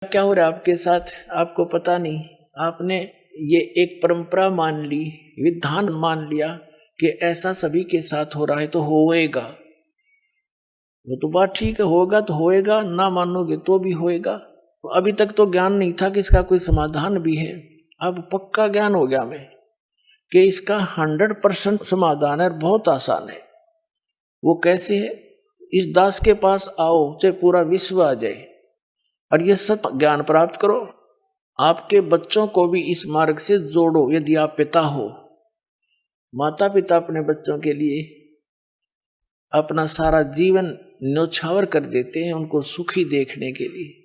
क्या हो रहा है आपके साथ आपको पता नहीं। आपने ये एक परंपरा मान ली, विधान मान लिया कि ऐसा सभी के साथ हो रहा है तो होएगा। वो तो बात ठीक है, होगा तो होएगा, ना मानोगे तो भी होएगा। अभी तक तो ज्ञान नहीं था कि इसका कोई समाधान भी है। अब पक्का ज्ञान हो गया हमें कि इसका 100% समाधान है, बहुत आसान है। वो कैसे है? इस दास के पास आओ चाहे पूरा विश्व आ जाए और ये सत्य ज्ञान प्राप्त करो। आपके बच्चों को भी इस मार्ग से जोड़ो। यदि आप पिता हो, माता पिता अपने बच्चों के लिए अपना सारा जीवन न्यौछावर कर देते हैं उनको सुखी देखने के लिए।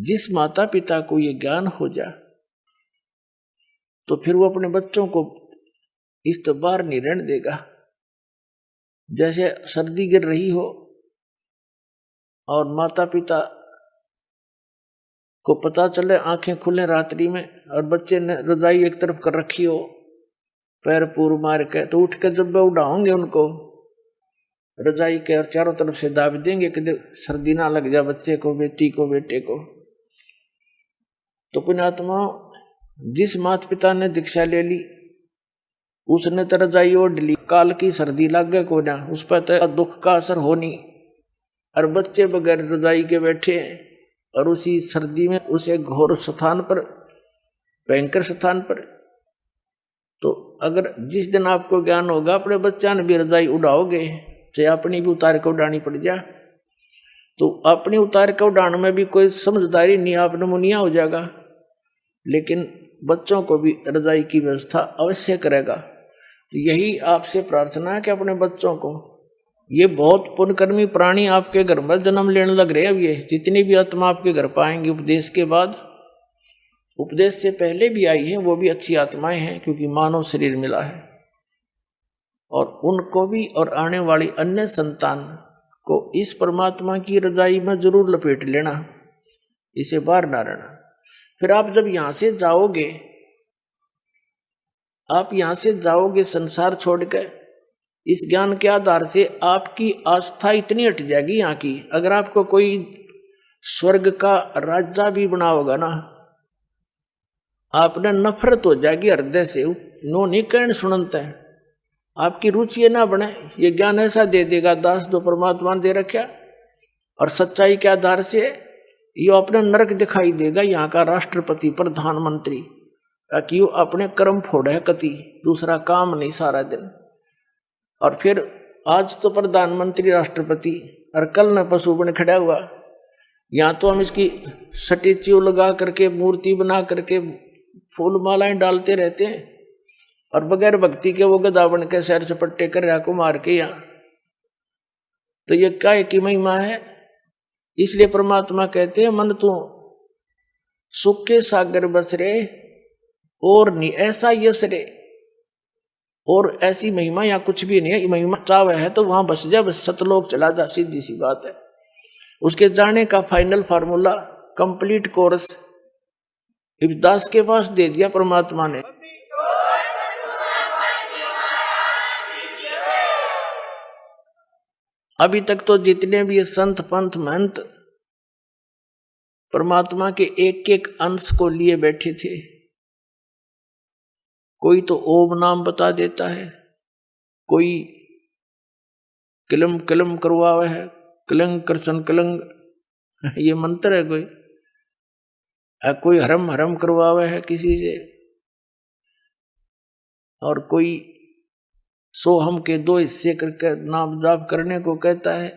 जिस माता पिता को ये ज्ञान हो जा तो फिर वो अपने बच्चों को इस तो बाहर नहीं रहने देगा। जैसे सर्दी गिर रही हो और माता पिता को पता चले, आंखें खुले रात्रि में और बच्चे ने रजाई एक तरफ कर रखी हो, पैर पूर मार के, तो उठ के जब उड़ाओगे उनको रजाई के और चारों तरफ से दाब देंगे कि सर्दी ना लग जाए बच्चे को, बेटी को, बेटे को। तो पुण्यात्मा, जिस माता पिता ने दीक्षा ले ली उसने तो रजाई ओढ़ ली, काल की सर्दी लग गए को ना, उस पर तो दुख का असर हो नहीं। और बच्चे बगैर रजाई के बैठे और उसी सर्दी में उसे घोर स्थान पर, भयंकर स्थान पर। तो अगर जिस दिन आपको ज्ञान होगा अपने बच्चा ने भी रजाई उड़ाओगे, चाहे अपनी भी उतार के उड़ानी पड़ जाए, तो अपनी उतार के उड़ाने में भी कोई समझदारी नहीं, आप नमूनिया हो जाएगा। लेकिन बच्चों को भी रजाई की व्यवस्था अवश्य करेगा। तो यही आपसे प्रार्थना है कि अपने बच्चों को, ये बहुत पुण्यकर्मी प्राणी आपके घर में जन्म लेने लग रहे हैं। अब ये जितनी भी आत्मा आपके घर पाएंगे उपदेश के बाद, उपदेश से पहले भी आई है, वो भी अच्छी आत्माएं हैं क्योंकि मानव शरीर मिला है। और उनको भी और आने वाली अन्य संतान को इस परमात्मा की रजाई में जरूर लपेट लेना, इसे बाहर ना रहना। फिर आप जब यहां से जाओगे, आप यहां से जाओगे संसार छोड़कर, इस ज्ञान के आधार से आपकी आस्था इतनी हट जाएगी यहाँ की। अगर आपको कोई स्वर्ग का राजा भी बना होगा ना, आपने नफरत हो जाएगी हृदय से, नो नहीं कहने सुनते हैं। आपकी रुचि ना बने, ये ज्ञान ऐसा दे देगा दास जो परमात्मा ने दे रखा, और सच्चाई के आधार से ये अपने नरक दिखाई देगा यहाँ का राष्ट्रपति प्रधानमंत्री, ताकि वो अपने कर्म फोड़े कति, दूसरा काम नहीं सारा दिन। और फिर आज तो प्रधानमंत्री राष्ट्रपति और कल न पशु बन खड़ा हुआ। यहाँ तो हम इसकी स्टैच्यू लगा करके, मूर्ति बना करके फूल मालाएं डालते रहते हैं, और बगैर भक्ति के वो गधा बन के सैर सपट्टे कर रहा को मार के यहाँ। तो ये काय की महिमा है। इसलिए परमात्मा कहते हैं, मन तू सुख के सागर बस रे और नहीं ऐसा यश रे। और ऐसी महिमा यहाँ कुछ भी नहीं है। महिमा चाव है तो वहां बस जा, बस सतलोक चला जा, सीधी सी बात है। उसके जाने का फाइनल फार्मूला, कंप्लीट कोर्स दास के पास दे दिया परमात्मा ने। अभी तक तो जितने भी संत पंथ महंत परमात्मा के एक एक अंश को लिए बैठे थे, कोई तो ओम नाम बता देता है, कोई किलम किलम करवावे है, कलंग करसन कलंग ये मंत्र है, कोई हरम हरम करवावे है किसी से, और कोई सोहम के 2 हिस्से करके नाम जाप करने को कहता है,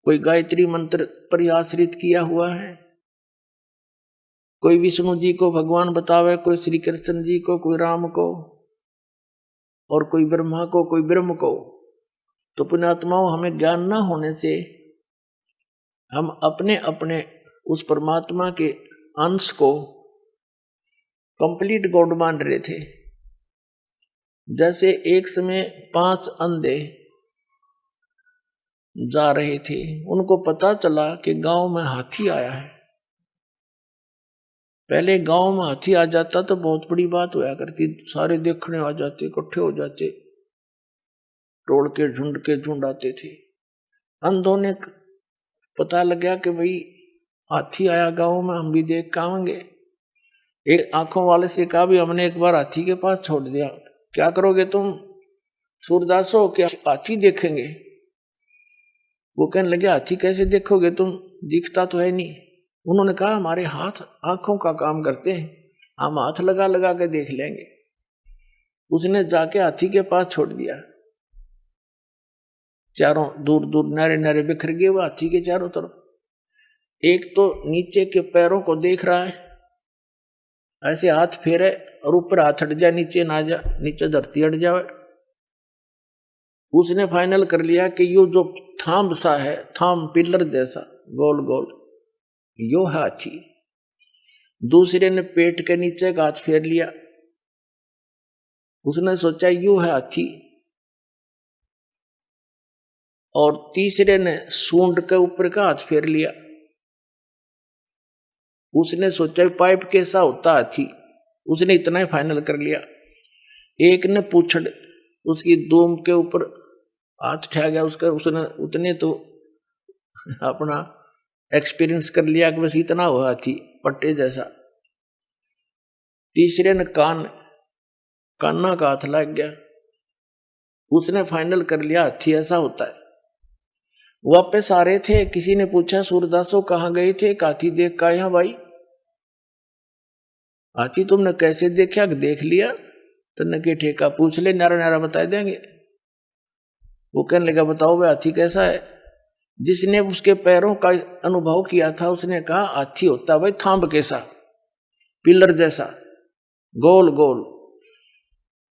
कोई गायत्री मंत्र पर आश्रित किया हुआ है, कोई विष्णु जी को भगवान बतावे, कोई श्री कृष्ण जी को, कोई राम को, और कोई ब्रह्मा को, कोई ब्रह्म को। तो पुण्यात्माओं, हमें ज्ञान ना होने से हम अपने अपने उस परमात्मा के अंश को कंप्लीट गॉड मान रहे थे। जैसे एक समय 5 अंधे जा रहे थे, उनको पता चला कि गांव में हाथी आया है। पहले गांव में हाथी आ जाता तो बहुत बड़ी बात होया करती, सारे देखने आ जाते, इकट्ठे हो जाते, टोल के झुंड आते थे। अंधों ने पता लग गया कि भाई हाथी आया गांव में, हम भी देख के आएंगे। एक आंखों वाले से कहा भी हमने एक बार हाथी के पास छोड़ दिया, क्या करोगे तुम सूरदास हो, क्या हाथी देखेंगे? वो कहने लगे हाथी कैसे देखोगे तुम, दिखता तो है नहीं। उन्होंने कहा हमारे हाथ आंखों का काम करते हैं, हम हाथ लगा लगा के देख लेंगे। उसने जाके हाथी के पास छोड़ दिया। चारों दूर दूर नारे नारे बिखर गए वो हाथी के चारों तरफ। एक तो नीचे के पैरों को देख रहा है, ऐसे हाथ फेरे और ऊपर हाथ हट जाए, नीचे ना जा, नीचे धरती हट जाए। उसने फाइनल कर लिया कि यो जो थाम सा है, थाम पिलर जैसा गोल गोल, यो है हाथी। दूसरे ने पेट के नीचे का हाथ फेर लिया, उसने सोचा यू है हाथी। और तीसरे ने सूंड के ऊपर का हाथ फेर लिया, उसने सोचा पाइप कैसा होता हाथी, उसने इतना ही फाइनल कर लिया। एक ने पूछड़ उसकी दूम के ऊपर हाथ ठा गया उसका, उसने उतने तो अपना एक्सपीरियंस कर लिया कि बस इतना हुआ हाथी पट्टे जैसा। तीसरे ने कान्ना का हाथ लग गया, उसने फाइनल कर लिया हाथी ऐसा होता है। वापस आ रहे थे, किसी ने पूछा सूरदासो कहाँ गए थे? हाथी देख का यहाँ भाई, हाथी तुमने कैसे देखा? देख लिया तन्ने के ठेका, पूछ ले नारा नारा बता देंगे। वो कहने लगा बताओ भाई हाथी कैसा है? जिसने उसके पैरों का अनुभव किया था उसने कहा हाथी होता भाई थांब कैसा, पिलर जैसा, गोल गोल।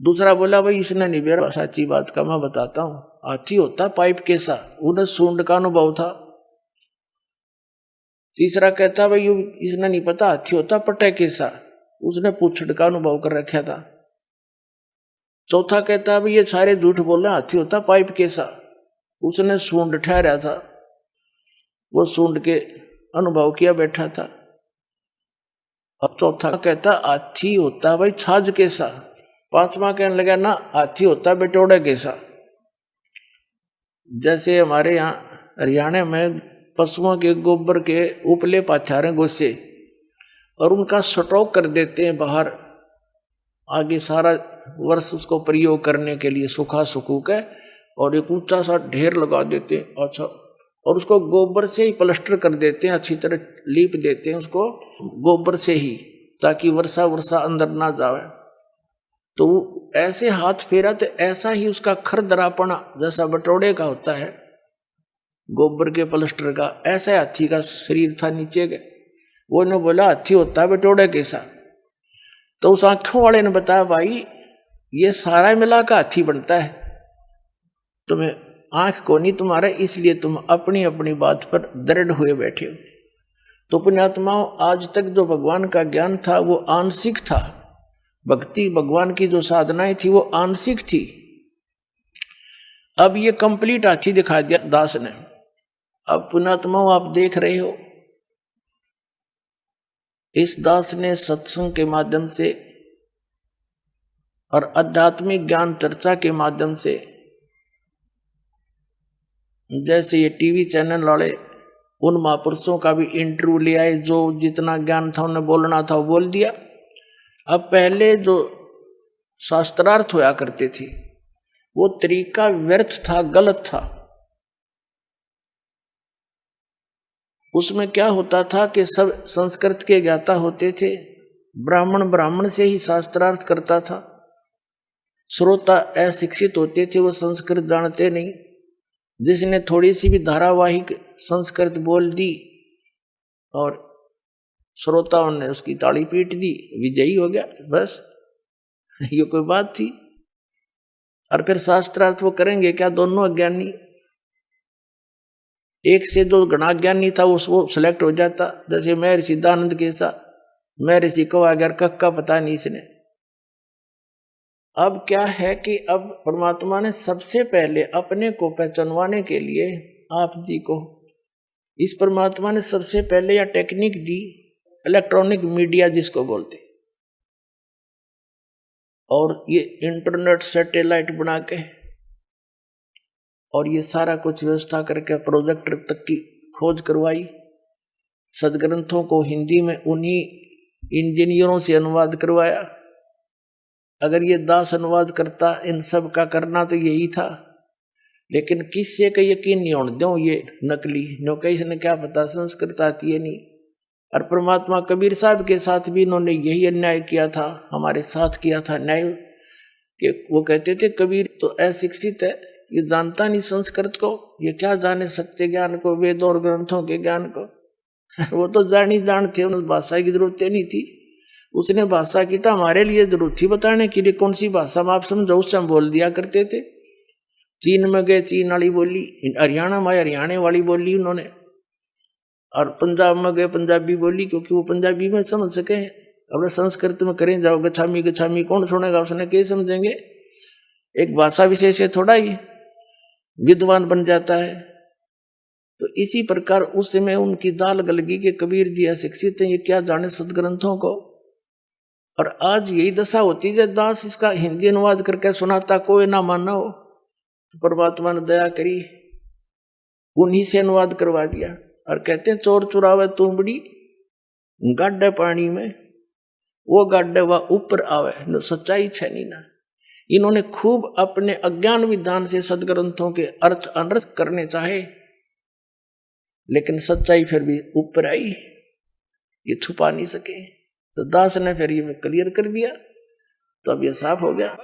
दूसरा बोला भाई इसने नहीं बेरा सच्ची बात का, मैं बताता हूं, हाथी होता पाइप कैसा, उन्हें सूंड का अनुभव था। तीसरा कहता भाई इसने नहीं पता, हाथी होता पट्टे कैसा, उसने पूछड़ का अनुभव कर रखा था। चौथा कहता भाई ये सारे झूठ बोल रहे, हाथी होता पाइप कैसा, उसने सूंड ठहरा था, वो सूंड के अनुभव किया बैठा था। और चौथा कहता हाथी होता भाई छाछ कैसा। पांचवा कहने लगा ना हाथी होता बेटोड़े कैसा। जैसे हमारे यहाँ हरियाणा में पशुओं के गोबर के उपले पाछारे गोसे और उनका स्टॉक कर देते हैं बाहर, आगे सारा वर्ष उसको प्रयोग करने के लिए सूखा सुखू के, और एक ऊंचा सा ढेर लगा देते हैं। अच्छा, और उसको गोबर से ही प्लास्टर कर देते हैं, अच्छी तरह लीप देते हैं उसको गोबर से ही, ताकि वर्षा वर्षा अंदर ना जावे। तो ऐसे हाथ फेरा तो ऐसा ही उसका खरदरापना जैसा बटोड़े का होता है गोबर के प्लास्टर का, ऐसा हाथी का शरीर था नीचे के। वो ने बोला हाथी होता है बटोड़े कैसा। तो उस आंखों वाले ने बताया भाई ये सारा मिला का हाथी बनता है, तुम्हें आंख को नहीं तुम्हारा, इसलिए तुम अपनी अपनी बात पर दृढ़ हुए बैठे हो। तो पुण्यात्माओं आज तक जो भगवान का ज्ञान था वो आंशिक था, भक्ति भगवान की जो साधनाएं थी वो आंशिक थी। अब ये कंप्लीट हाथी दिखा दिया दास ने। अब पुण्यात्माओं आप देख रहे हो इस दास ने सत्संग के माध्यम से और आध्यात्मिक ज्ञान चर्चा के माध्यम से, जैसे ये टीवी चैनल वाले उन महापुरुषों का भी इंटरव्यू ले आए, जो जितना ज्ञान था उन्हें बोलना था वो बोल दिया। अब पहले जो शास्त्रार्थ होया करते थे वो तरीका व्यर्थ था, गलत था। उसमें क्या होता था कि सब संस्कृत के ज्ञाता होते थे, ब्राह्मण से ही शास्त्रार्थ करता था, श्रोता अशिक्षित होते थे, वो संस्कृत जानते नहीं। जिसने थोड़ी सी भी धारावाहिक संस्कृत बोल दी और श्रोताओं ने उसकी ताली पीट दी, विजयी हो गया, बस ये कोई बात थी। और फिर शास्त्रार्थ वो करेंगे क्या? दोनों अज्ञानी, एक से जो गणा ज्ञानी था वो सिलेक्ट हो जाता। जैसे मैं ऋषि दानंद के साथ, मैं ऋषि को अगर कक्का पता नहीं इसने। अब क्या है कि अब परमात्मा ने सबसे पहले अपने को पहचानवाने के लिए आप जी को, इस परमात्मा ने सबसे पहले यह टेक्निक दी, इलेक्ट्रॉनिक मीडिया जिसको बोलते, और ये इंटरनेट सैटेलाइट बना के और ये सारा कुछ व्यवस्था करके प्रोजेक्टर तक की खोज करवाई, सदग्रंथों को हिंदी में उन्हीं इंजीनियरों से अनुवाद करवाया। अगर ये दास अनुवाद करता, इन सब का करना तो यही था, लेकिन किससे का यकीन नहीं होने दो ये नकली नो, कैसे ने क्या पता संस्कृत आती है नहीं। और परमात्मा कबीर साहब के साथ भी इन्होंने यही अन्याय किया था, हमारे साथ किया था न्याय, कि वो कहते थे कबीर तो अशिक्षित है, ये जानता नहीं संस्कृत को, ये क्या जाने सत्य ज्ञान को, वेद और ग्रंथों के ज्ञान को। वो तो जान ही जानते, उन्हें भाषा की जरूरत नहीं थी, उसने भाषा की तो हमारे लिए जरूरत थी बताने के लिए कौन सी भाषा में आप समझो, उससे हम बोल दिया करते थे। चीन में गए चीन वाली बोली, हरियाणा में हरियाणा वाली बोली उन्होंने, और पंजाब में गए पंजाबी बोली, क्योंकि वो पंजाबी में समझ सके। अब संस्कृत में करें जाओ गछामी गछामी, कौन सुनेगा, उसने क्या समझेंगे। एक भाषा विशेष है, थोड़ा ही विद्वान बन जाता है। तो इसी प्रकार उस समय उनकी दाल गलगी के कबीर जी अशिक्षित हैं, ये क्या जाने सदग्रंथों को। और आज यही दशा होती है, दास इसका हिंदी अनुवाद करके सुनाता, कोई ना माना हो, तो परमात्मा ने दया करी, उन्हीं से अनुवाद करवा दिया। और कहते हैं चोर चुरावे तुमड़ी गाड्डे पानी में, वो गाड्डे वह ऊपर आवे, न सच्चाई छनी ना। इन्होंने खूब अपने अज्ञान विधान से सदग्रंथों के अर्थ अनर्थ करने चाहे, लेकिन सच्चाई फिर भी ऊपर आई, ये छुपा नहीं सके। तो दास ने फिर ये क्लियर कर दिया, तो अब ये साफ हो गया।